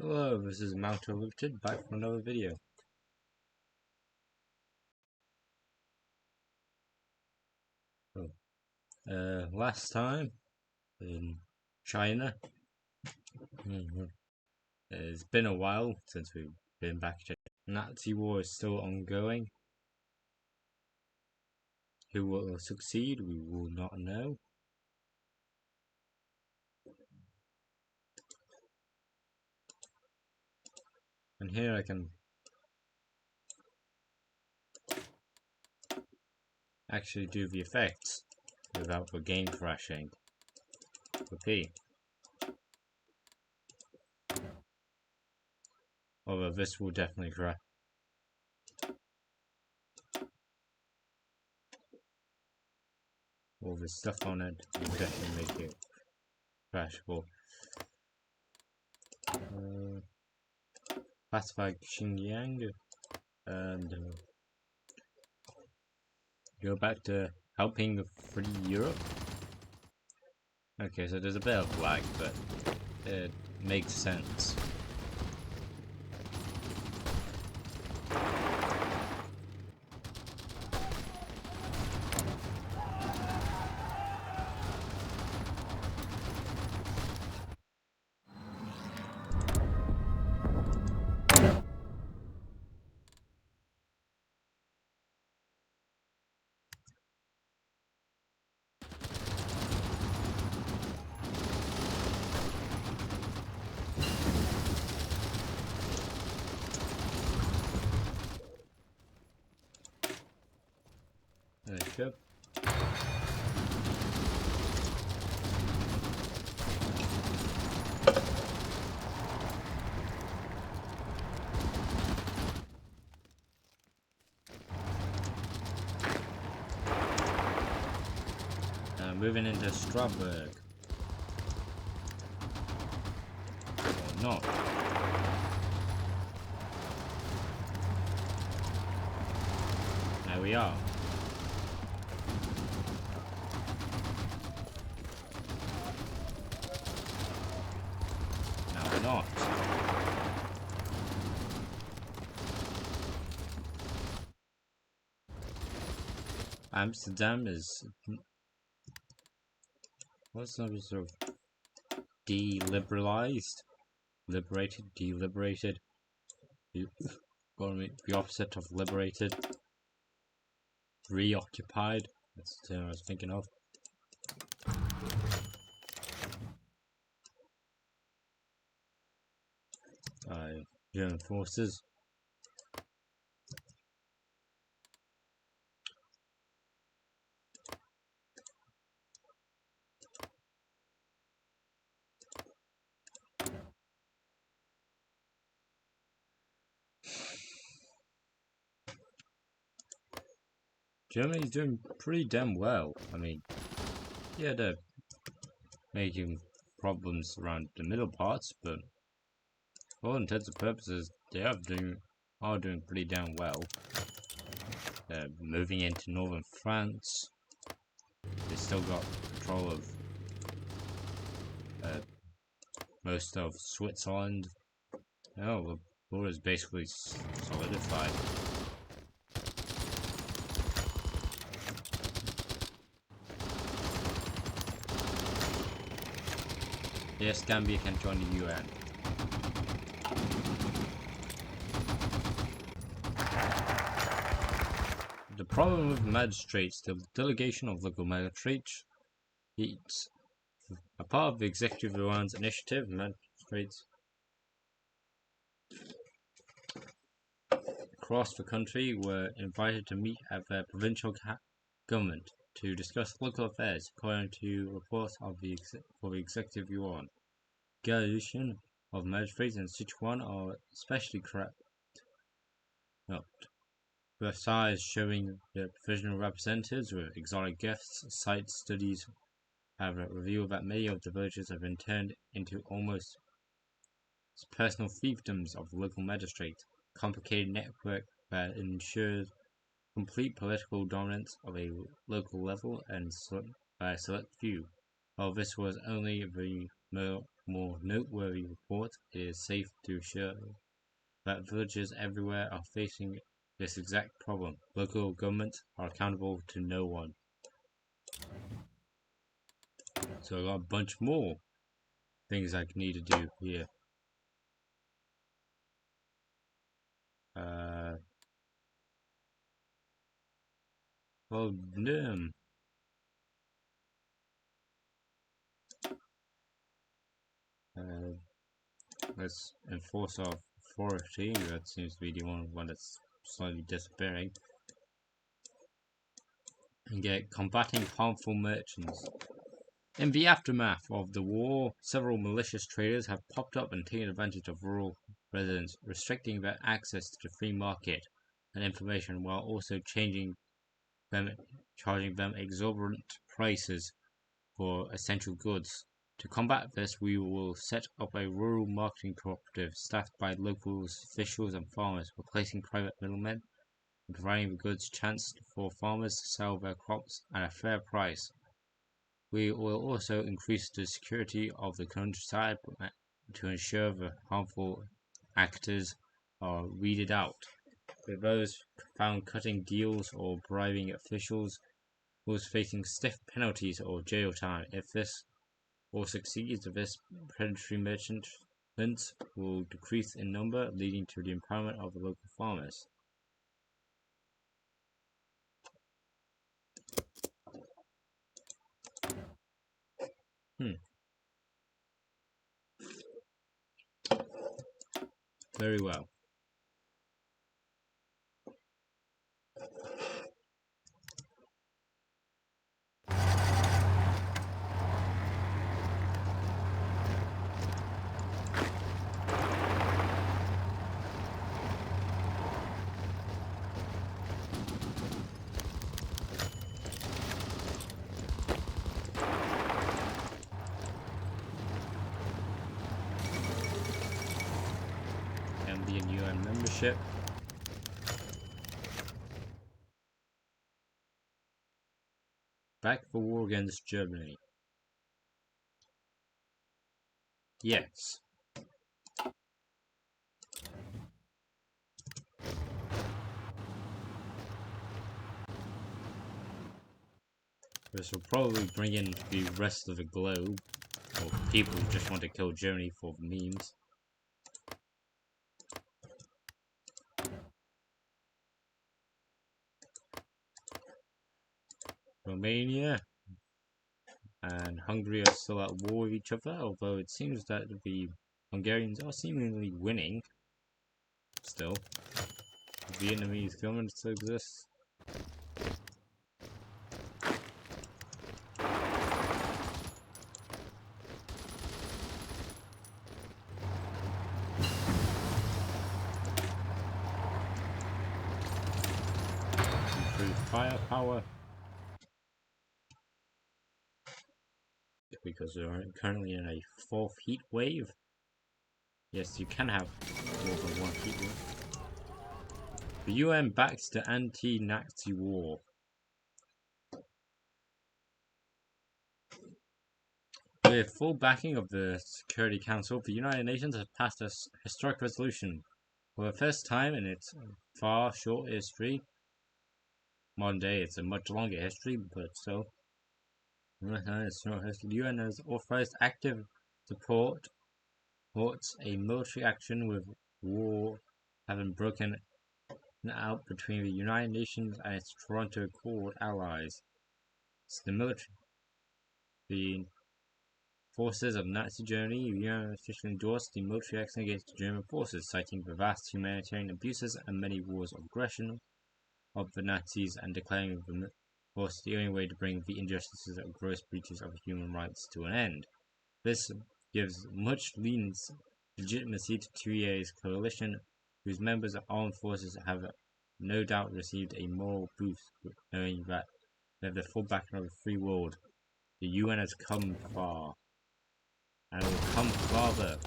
Hello, this is Mount Limited back for another video. Last time in China, it's been a while since we've been back. Nazi war is still ongoing. Who will succeed, we will not know. And here I can actually do the effects without the game crashing. Okay. Although this will definitely crash. All the stuff on it will definitely make it crashable. Pacify Xinjiang and go back to helping free Europe. Okay, so there's a bit of lag, but it makes sense. There you go. Moving into Strasbourg. Or not. There we are. Now we're not. Amsterdam is what's some sort of deliberalized, liberated, deliberated. The opposite of liberated. Reoccupied. That's the term I was thinking of. German forces. Germany's doing pretty damn well. I mean, yeah, they're making problems around the middle parts, but for all intents and purposes, they are doing pretty damn well. They're moving into northern France. They still got control of most of Switzerland. Oh, the border is basically solidified. Yes, Gambia can join the UN. The problem with magistrates, the delegation of local magistrates, it's a part of the executive yuan's initiative. Magistrates across the country were invited to meet at their provincial government to discuss local affairs, according to reports of the executive yuan. Delegation of magistrates in Sichuan are especially corrupt. Versailles showing the provisional representatives with exotic gifts. Site studies have revealed that many of the villages have been turned into almost personal fiefdoms of the local magistrate, a complicated network that ensures complete political dominance of a local level and by a select few. While this was only the more noteworthy report, it is safe to show that villagers everywhere are facing this exact problem. Local governments are accountable to no one. So I got a bunch more things I need to do here. Well, let's enforce our authority. That seems to be the only one that's slightly disappearing. And get combating harmful merchants. In the aftermath of the war, several malicious traders have popped up and taken advantage of rural residents, restricting their access to the free market and information while also charging them exorbitant prices for essential goods. To combat this, we will set up a rural marketing cooperative staffed by local officials and farmers, replacing private middlemen and providing the goods chance for farmers to sell their crops at a fair price. We will also increase the security of the countryside to ensure the harmful actors are weeded out. With those found cutting deals or bribing officials, those facing stiff penalties or jail time. If this all succeeds, this predatory merchants will decrease in number, leading to the empowerment of the local farmers. Very well. MD and UN membership. Back for war against Germany. Yes. This will probably bring in the rest of the globe, or people who just want to kill Germany for memes. Romania and Hungary are still at war with each other, although it seems that the Hungarians are seemingly winning. Still, the Vietnamese government still exists. Improved firepower. Because we're currently in a fourth heat wave. Yes, you can have more than one heat wave. The UN backs the anti-Nazi war. With full backing of the Security Council, the United Nations has passed a historic resolution. For the first time in its far short history, modern day it's a much longer history, but still, the UN has authorized active supports a military action with war having broken out between the United Nations and its Toronto Accord allies. The forces of Nazi Germany, the UN officially endorsed the military action against the German forces, citing the vast humanitarian abuses and many wars of aggression of the Nazis and declaring the force the only way to bring the injustices and gross breaches of human rights to an end. This gives much legitimacy to 2 years coalition, whose members of armed forces have no doubt received a moral boost, knowing that they have the full backing of the free world. The UN has come far, and it will come farther.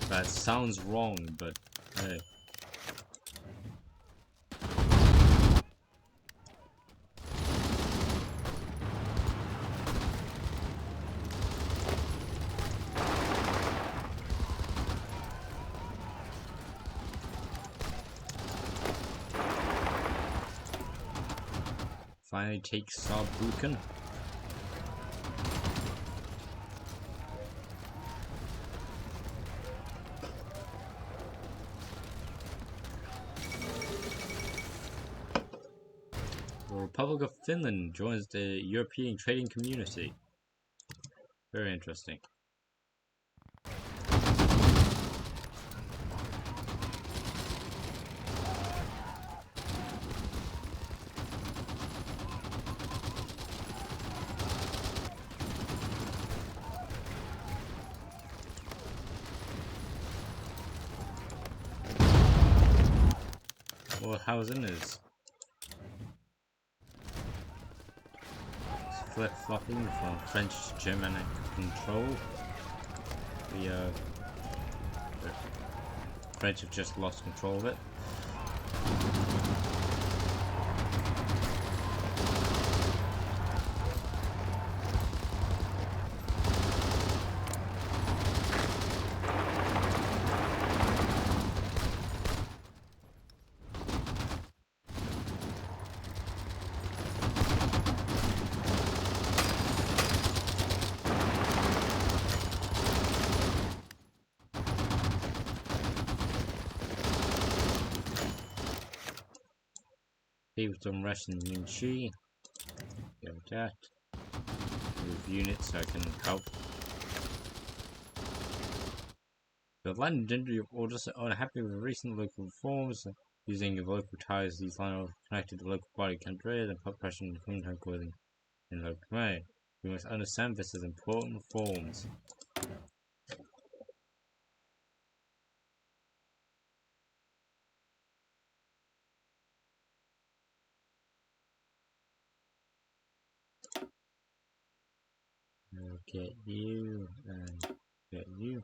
That sounds wrong, but hey. finally take Saarbrücken. The Republic of Finland joins the European trading community. Very interesting. Wallhausen is flip-flopping from French to Germanic control. The French have just lost control of it. People some Russian Minchi. Go with that. Move units so I can help. The London gentry of orders are unhappy with recent local reforms. Using the local ties, these lines are connected to the local body country and put pressure on the contact within in local way. We must understand this as important reforms. I'll get you and get you.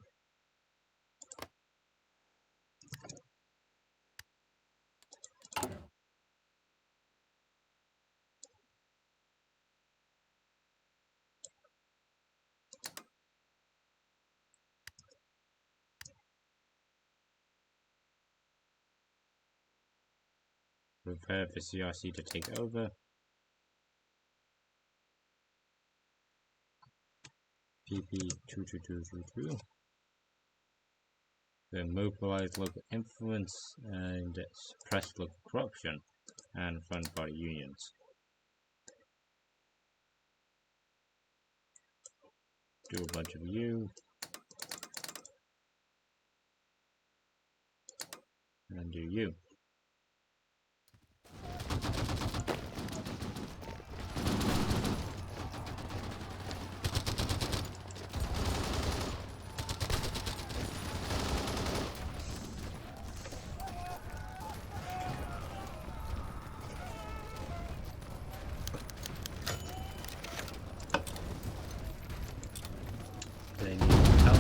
Prepare for CRC to take over. PP 22222. Then mobilize local influence and suppress local corruption and fund party unions. Do a bunch of you. And do you. They need help.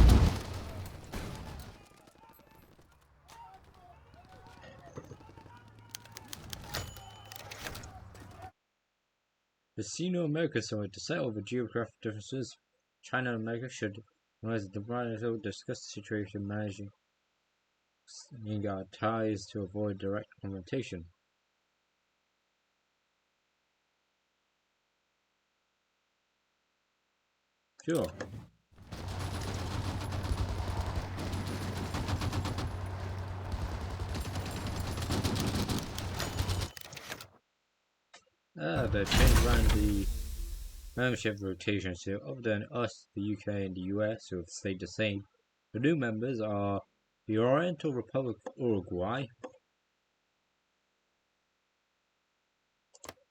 The Sino-American Summit to settle the geographic differences. China and America should organize the bilateral discuss the situation managing our ties to avoid direct confrontation. Sure. They've changed around the membership rotation, so other than us, the UK and the US, who have stayed the same, the new members are the Oriental Republic of Uruguay,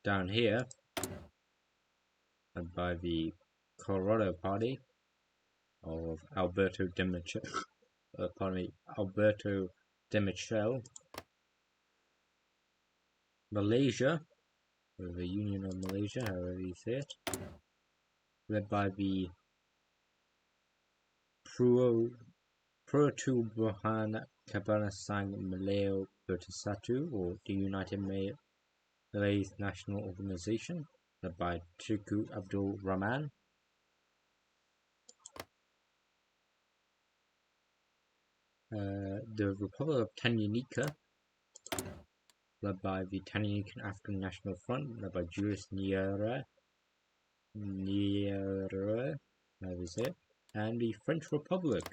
down here, and by the Colorado Party of Alberto de Michel, Malaysia, or the Union of Malaysia, however you say it, led by the Pertubuhan Kabanasang Malayo Bersatu, or the United Malays National Organization, led by Tuku Abdul Rahman. The Republic of Tanganyika, led by the Tanganyika African National Front, led by Julius Nyerere, how is it? And the French Republic,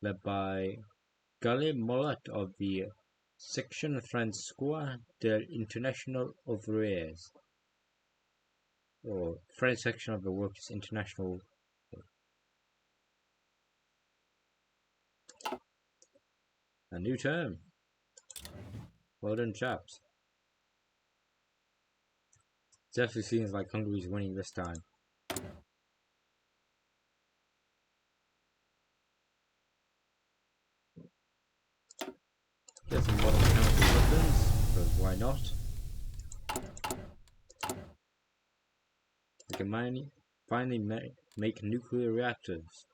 led by Gale Mollet of the Section François de l'International Ouvriers, or French section of the Workers' International. A new term. Well done, chaps. Definitely seems like Hungary's winning this time. Get some modern chemical weapons, because why not? We can finally make nuclear reactors.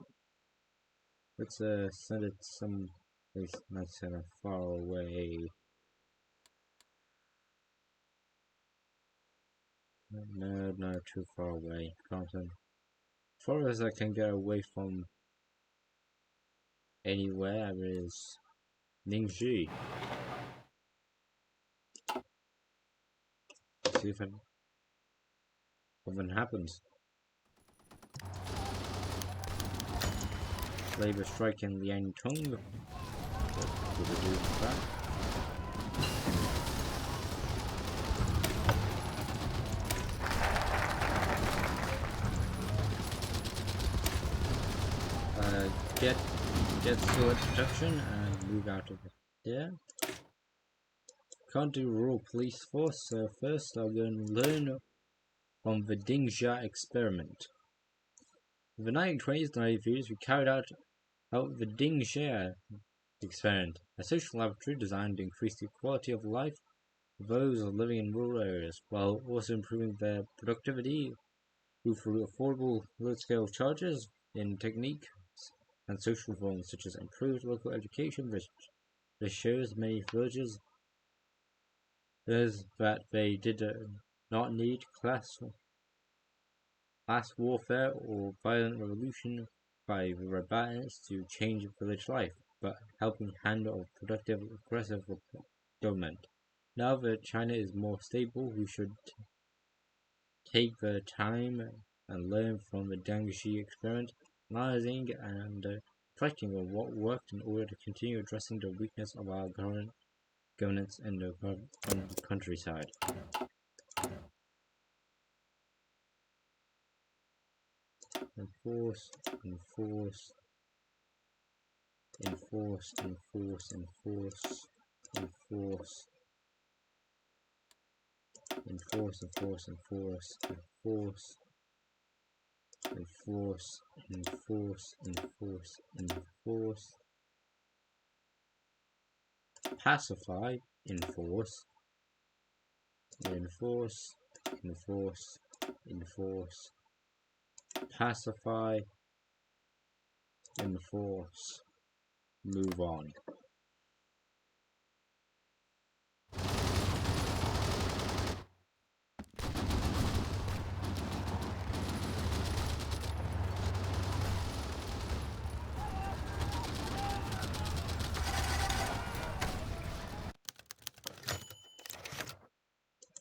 Let's send it some place nice and far away. No, too far away. Can't send. As far as I can get away from anywhere is Ningxi. See if something happens. Labor strike in Liangtung. What will we do with that? Get sword protection and move out of there. Can't do rural police force, so first I'm going to learn from the Dingxia experiment. In the 1920s and 1930s, we carried out the Dingxia experiment, a social laboratory designed to increase the quality of life of those living in rural areas, while also improving their productivity through affordable large-scale charges in techniques and social reforms such as improved local education. This shows many villagers that they did not need class warfare or violent revolution by the rebellions to change village life, but helping handle a productive, aggressive government. Now that China is more stable, we should take the time and learn from the Dangxi experiment, analyzing and reflecting on what worked in order to continue addressing the weakness of our current governance in the countryside. Enforce, enforce, enforce, enforce, enforce, enforce, enforce, enforce, enforce, enforce, enforce, enforce, enforce, enforce, pacify, enforce, enforce, enforce, enforce, pacify, enforce, move on.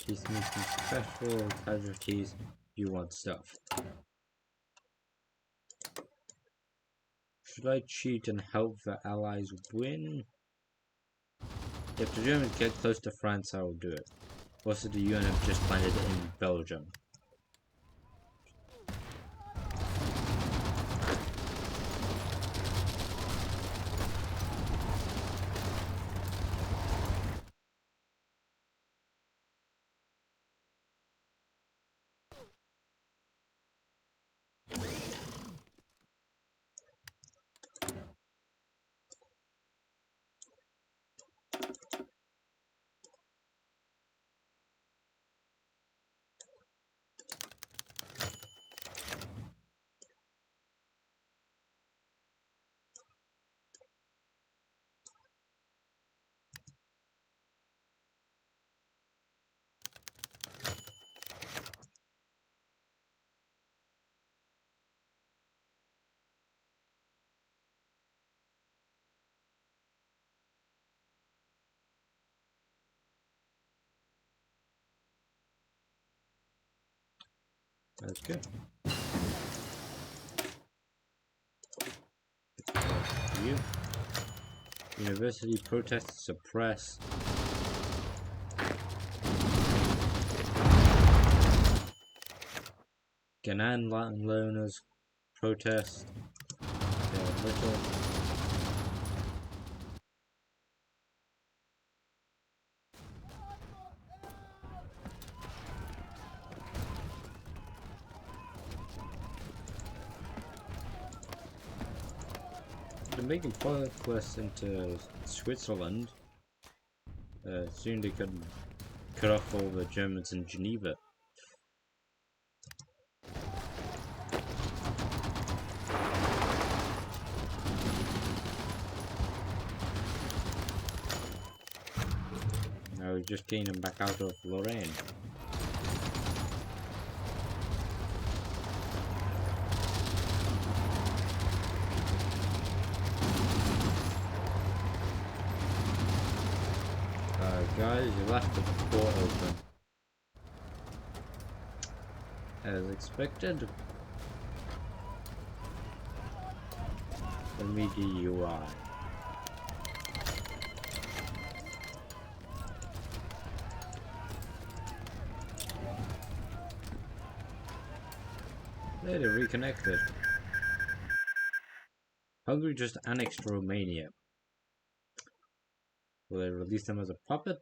Peace means successful, casualties, you want stuff. Should I cheat and help the Allies win? If the Germans get close to France, I will do it. Also, the UN have just landed in Belgium. That's good. You. University protests suppressed. Ganan landowners protest. Little. They're making progress into Switzerland. Soon they could cut off all the Germans in Geneva. Now we're just getting them back out of Lorraine. Guys, you left the port open. As expected. Let me DUI. They reconnected. Hungary just annexed Romania. Will they release them as a puppet?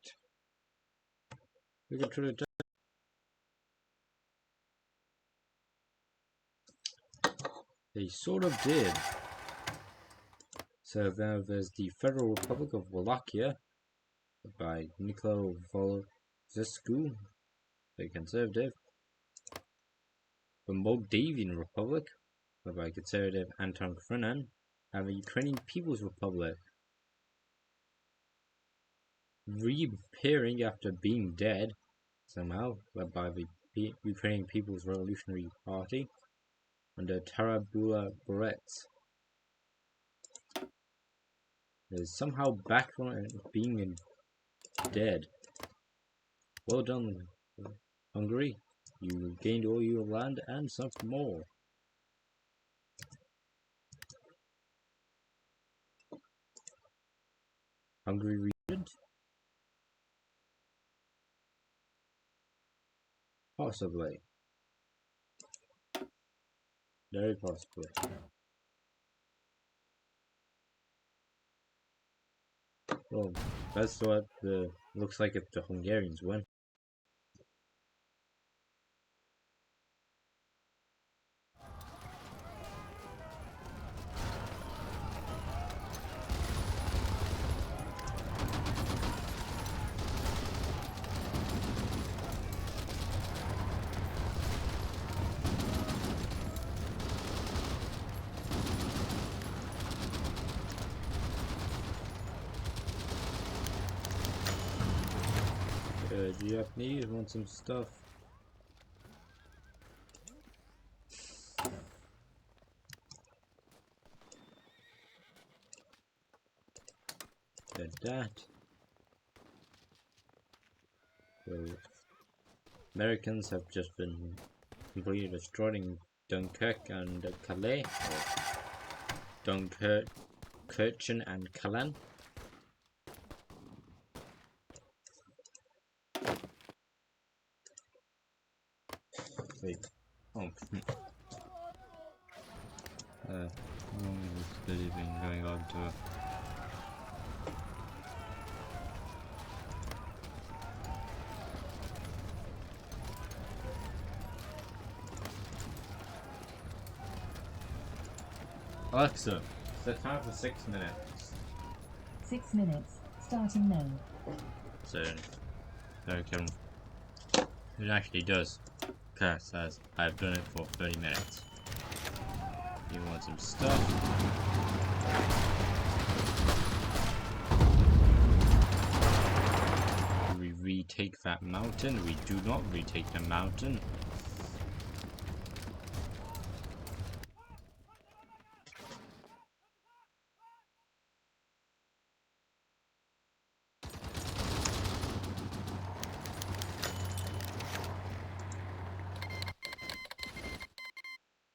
We can try to. They sort of did. So now there's the Federal Republic of Wallachia by Nicolae Voulescu, the Conservative. The Moldavian Republic by Conservative Anton Krenan, and the Ukrainian People's Republic, reappearing after being dead somehow, led by the Ukrainian People's Revolutionary Party under Tarabula Borets. Is somehow back from being dead. Well done, Hungary. You gained all your land and some more. Hungary region? Possibly. Very possibly. Well, that's what looks like if the Hungarians win. Japanese want some stuff. Did that. So, Americans have just been completely destroying Dunkirk and Calais, or Dunkirk, Kirchen and Calais. Wait. Oh. It's busy been going on to Alexa, set time for 6 minutes. 6 minutes, starting now. So, okay. It actually does. Car says, I've done it for 30 minutes. You want some stuff? Do we retake that mountain? We do not retake the mountain.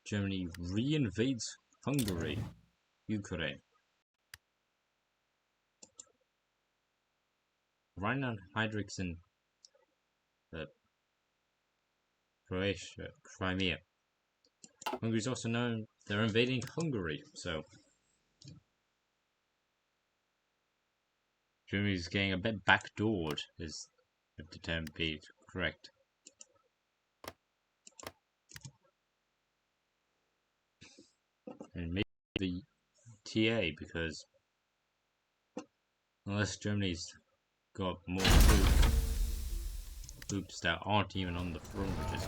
Germany reinvades Hungary, Ukraine. Rhineland Hydrixin, Croatia, Crimea. Hungary is also known they're invading Hungary, so Germany's getting a bit backdoored, is if the term be correct. And maybe the TA, because unless Germany's got more troops that aren't even on the front, which is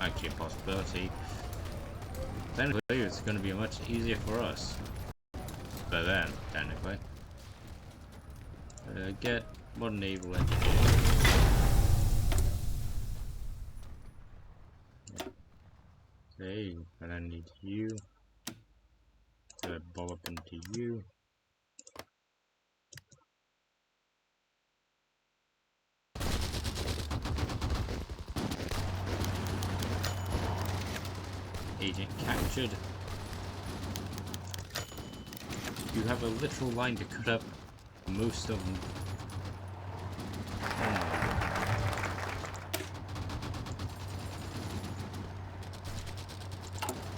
actually a possibility, then it's going to be much easier for us. But then, technically, get modern naval engineering. Okay, but I need you. Ball up into you. Agent captured. You have a literal line to cut up most of them.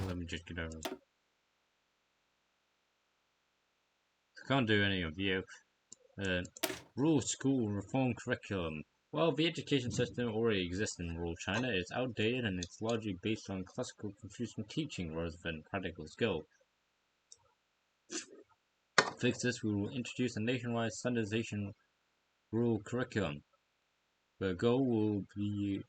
Let me just get over. I can't do any of you. Rural school reform curriculum. Well, the education system already exists in rural China. It's outdated and it's largely based on classical Confucian teaching rather than practical skill. To fix this, we will introduce a nationwide standardization rural curriculum. The goal will be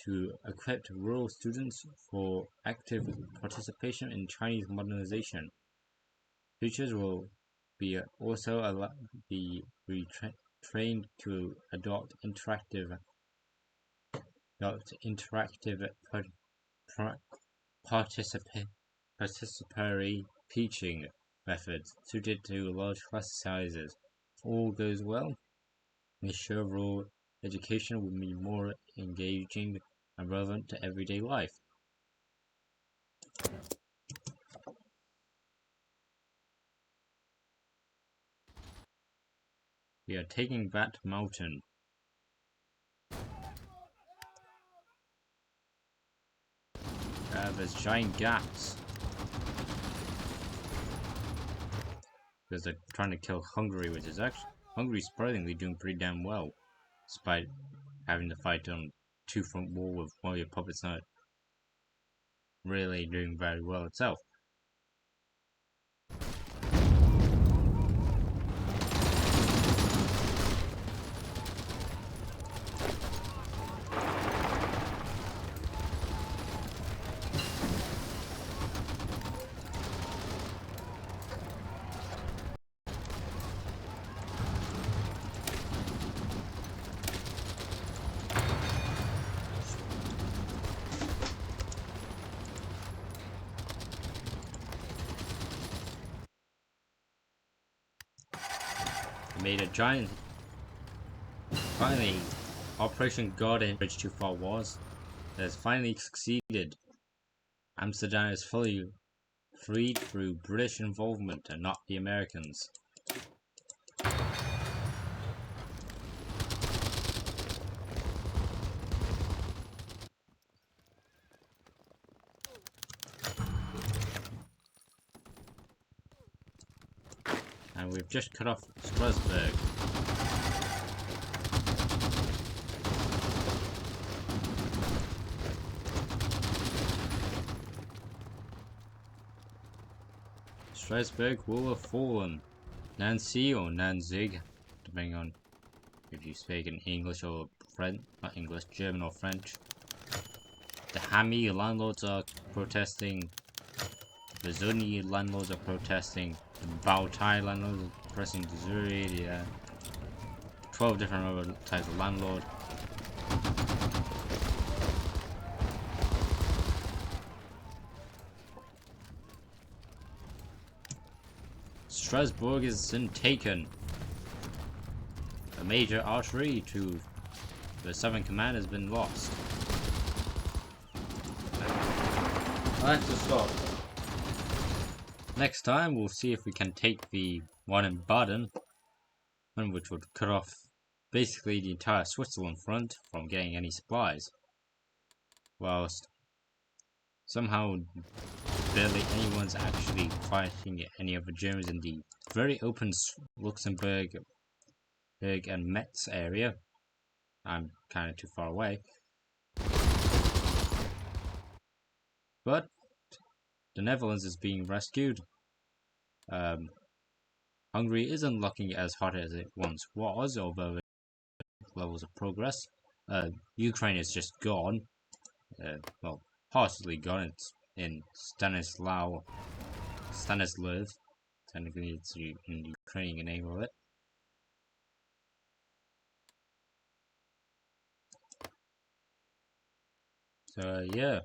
to equip rural students for active participation in Chinese modernization. Teachers will be also be trained to adopt interactive participatory teaching methods suited to large class sizes. If all goes well, ensure rural education will be more engaging and relevant to everyday life. We are taking that mountain. There's giant gaps. Because they're trying to kill Hungary, which is actually Hungary's surprisingly doing pretty damn well, despite having to fight on two-front war with one of your puppets not really doing very well itself. Made a giant. Finally, Operation Garden Bridge too far was has finally succeeded. Amsterdam is fully freed through British involvement and not the Americans. And we've just cut off Strasbourg. Strasbourg will have fallen. Nancy or Nanzig, depending on if you speak in English or French, not English, German or French. The Hami landlords are protesting. The Zuni landlords are protesting. The Baotai landlords are protesting. The Zuri, 12 different other types of landlord. Strasbourg is taken. A major artery to the Southern Command has been lost. I have to stop. Next time, we'll see if we can take the one in Baden, which would cut off basically the entire Switzerland front from getting any supplies, whilst somehow barely anyone's actually fighting any of the Germans in the very open Luxembourg and Metz area. I'm kind of too far away. But the Netherlands is being rescued. Hungary isn't looking as hot as it once was, although levels of progress. Ukraine is just gone. Well, partially gone. It's in Stanislav. Technically, it's in the Ukrainian name of it. So yeah,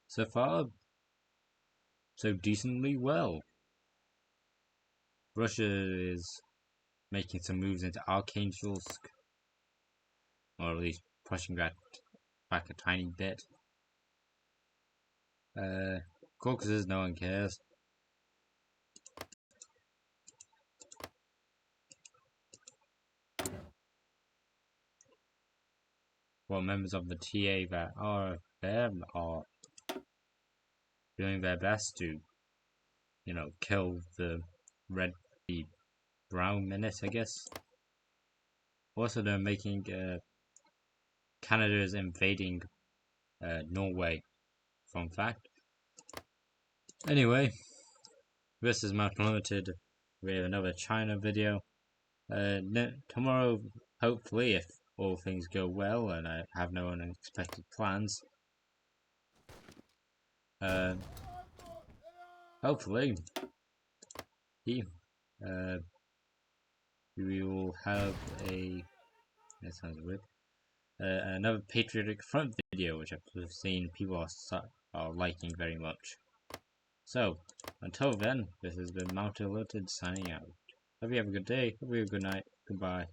so far, so decently well. Russia is making some moves into Archangel,sk, or at least pushing that back a tiny bit. Caucasus, no one cares. Well, members of the TA that are there are doing their best to, kill the brown menace, I guess. Also, they're making Canada is invading Norway. Fun fact. Anyway, this is Mountain Limited with another China video. Tomorrow, hopefully, if all things go well and I have no unexpected plans, hopefully, we will have that sounds weird, another Patriotic Front video, which I've seen people are liking very much. So, until then, this has been Mountain Limited signing out. Hope you have a good day, hope you have a good night, goodbye.